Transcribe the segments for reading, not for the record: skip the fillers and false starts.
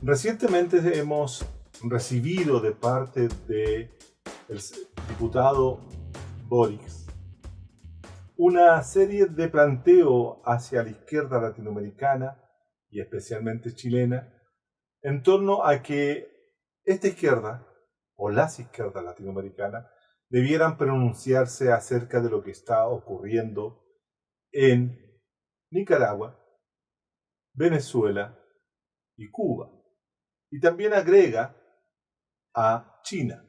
Recientemente hemos recibido de parte del diputado Boric una serie de planteos hacia la izquierda latinoamericana y especialmente chilena en torno a que esta izquierda o las izquierdas latinoamericanas debieran pronunciarse acerca de lo que está ocurriendo en Nicaragua, Venezuela y Cuba. Y también agrega a China,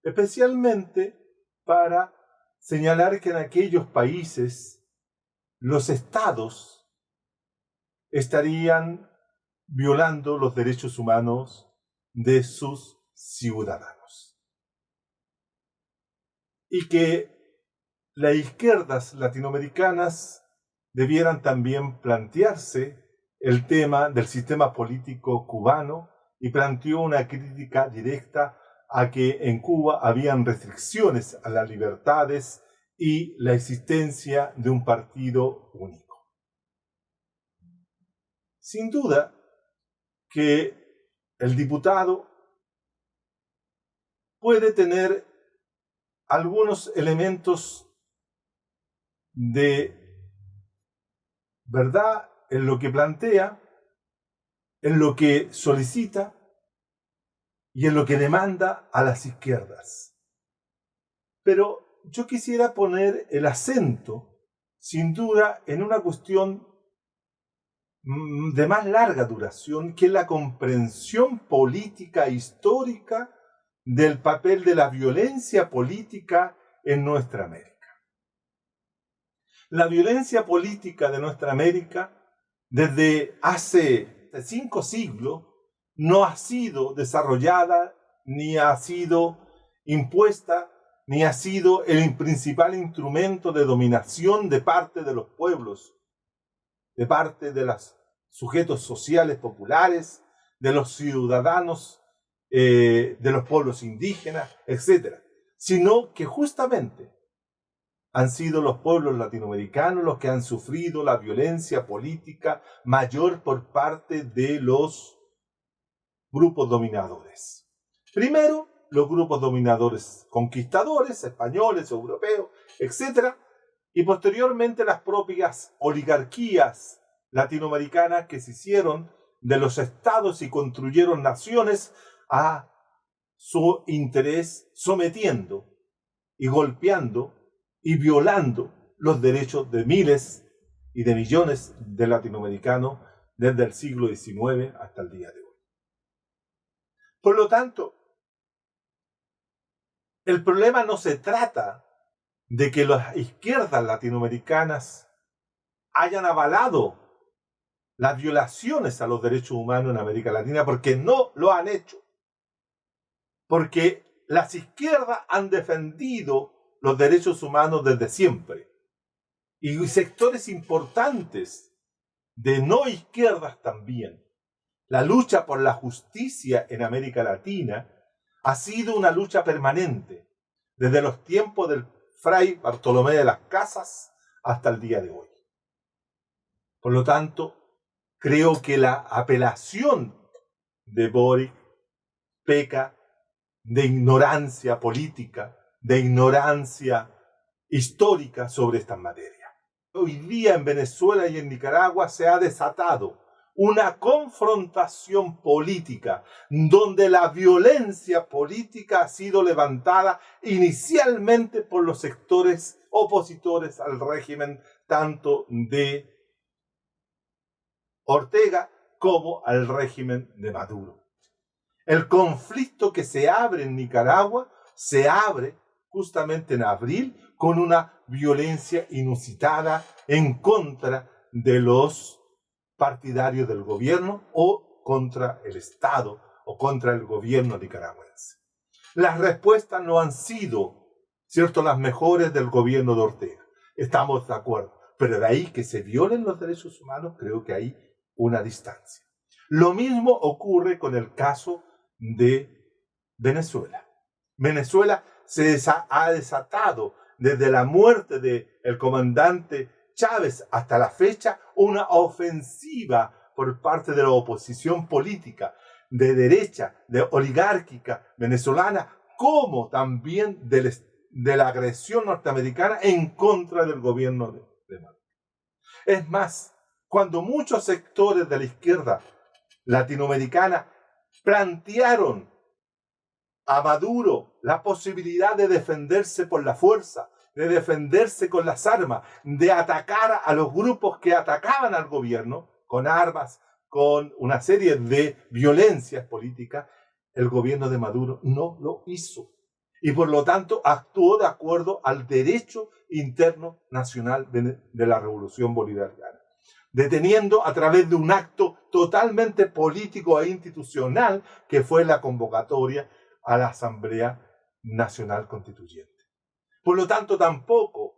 especialmente para señalar que en aquellos países los estados estarían violando los derechos humanos de sus ciudadanos. Y que las izquierdas latinoamericanas debieran también plantearse el tema del sistema político cubano y planteó una crítica directa a que en Cuba habían restricciones a las libertades y la existencia de un partido único. Sin duda que el diputado puede tener algunos elementos de verdad en lo que plantea, en lo que solicita y en lo que demanda a las izquierdas. Pero yo quisiera poner el acento, sin duda, en una cuestión de más larga duración, que es la comprensión política histórica del papel de la violencia política en nuestra América. La violencia política de nuestra América, desde hace 5 siglos, no ha sido desarrollada, ni ha sido impuesta, ni ha sido el principal instrumento de dominación de parte de los pueblos, de parte de los sujetos sociales populares, de los ciudadanos, de los pueblos indígenas, etc. Sino que justamente han sido los pueblos latinoamericanos los que han sufrido la violencia política mayor por parte de los grupos dominadores. Primero, los grupos dominadores conquistadores, españoles, europeos, etc. Y posteriormente las propias oligarquías latinoamericanas que se hicieron de los estados y construyeron naciones a su interés, sometiendo y golpeando y violando los derechos de miles y de millones de latinoamericanos desde el siglo XIX hasta el día de hoy. Por lo tanto, el problema no se trata de que las izquierdas latinoamericanas hayan avalado las violaciones a los derechos humanos en América Latina, porque no lo han hecho. Porque las izquierdas han defendido los derechos humanos desde siempre. Y sectores importantes de no izquierdas también. La lucha por la justicia en América Latina ha sido una lucha permanente, desde los tiempos del fray Bartolomé de las Casas hasta el día de hoy. Por lo tanto, creo que la apelación de Boric peca de ignorancia política, de ignorancia histórica sobre estas materias. Hoy día en Venezuela y en Nicaragua se ha desatado una confrontación política donde la violencia política ha sido levantada inicialmente por los sectores opositores al régimen tanto de Ortega como al régimen de Maduro. El conflicto que se abre en Nicaragua se abre justamente en abril con una violencia inusitada en contra de los partidarios del gobierno o contra el Estado o contra el gobierno nicaragüense. Las respuestas no han sido, ¿cierto?, las mejores del gobierno de Ortega. Estamos de acuerdo. Pero de ahí que se violen los derechos humanos, creo que hay una distancia. Lo mismo ocurre con el caso de Venezuela. Venezuela se ha desatado desde la muerte del comandante Chávez hasta la fecha una ofensiva por parte de la oposición política de derecha, de oligárquica venezolana, como también de la agresión norteamericana en contra del gobierno de Maduro. Es más, cuando muchos sectores de la izquierda latinoamericana plantearon a Maduro la posibilidad de defenderse por la fuerza, de defenderse con las armas, de atacar a los grupos que atacaban al gobierno con armas, con una serie de violencias políticas, el gobierno de Maduro no lo hizo. Y por lo tanto actuó de acuerdo al derecho interno nacional de la Revolución Bolivariana, deteniendo a través de un acto totalmente político e institucional que fue la convocatoria a la Asamblea Nacional Constituyente. Por lo tanto, tampoco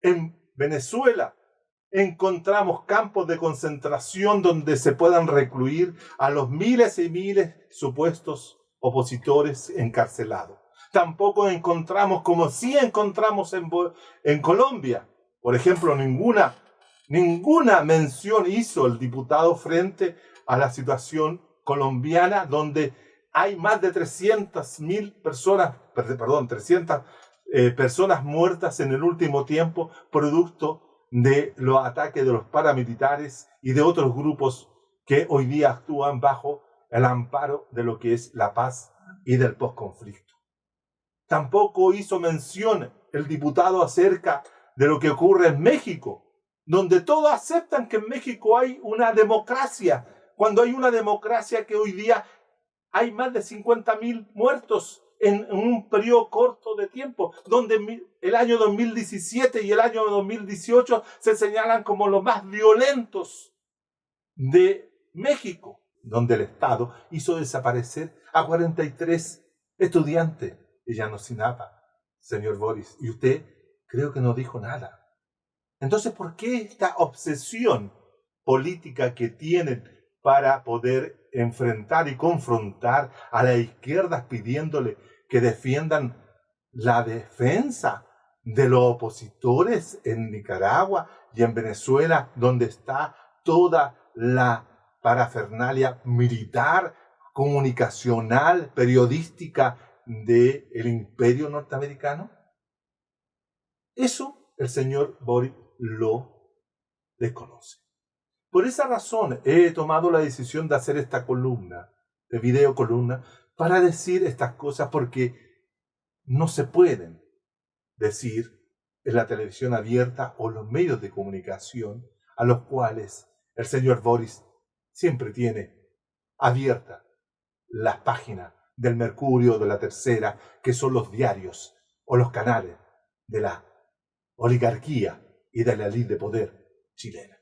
en Venezuela encontramos campos de concentración donde se puedan recluir a los miles y miles supuestos opositores encarcelados. Tampoco encontramos, como sí encontramos en Colombia, por ejemplo, ninguna mención hizo el diputado frente a la situación colombiana, donde hay más de 300 personas muertas en el último tiempo, producto de los ataques de los paramilitares y de otros grupos que hoy día actúan bajo el amparo de lo que es la paz y del posconflicto. Tampoco hizo mención el diputado acerca de lo que ocurre en México, donde todos aceptan que en México hay una democracia, cuando hay una democracia que hoy día hay más de 50.000 muertos en un periodo corto de tiempo, donde el año 2017 y el año 2018 se señalan como los más violentos de México, donde el Estado hizo desaparecer a 43 estudiantes. Y ya no sin nada, señor Boris. Y usted creo que no dijo nada. Entonces, ¿por qué esta obsesión política que tienen para poder enfrentar y confrontar a las izquierdas pidiéndole que defiendan la defensa de los opositores en Nicaragua y en Venezuela, donde está toda la parafernalia militar, comunicacional, periodística del imperio norteamericano? Eso el señor Boric lo desconoce. Por esa razón he tomado la decisión de hacer esta columna, de video columna, para decir estas cosas, porque no se pueden decir en la televisión abierta o los medios de comunicación a los cuales el señor Boris siempre tiene abierta las páginas del Mercurio, de la Tercera, que son los diarios o los canales de la oligarquía y de la élite de poder chilena.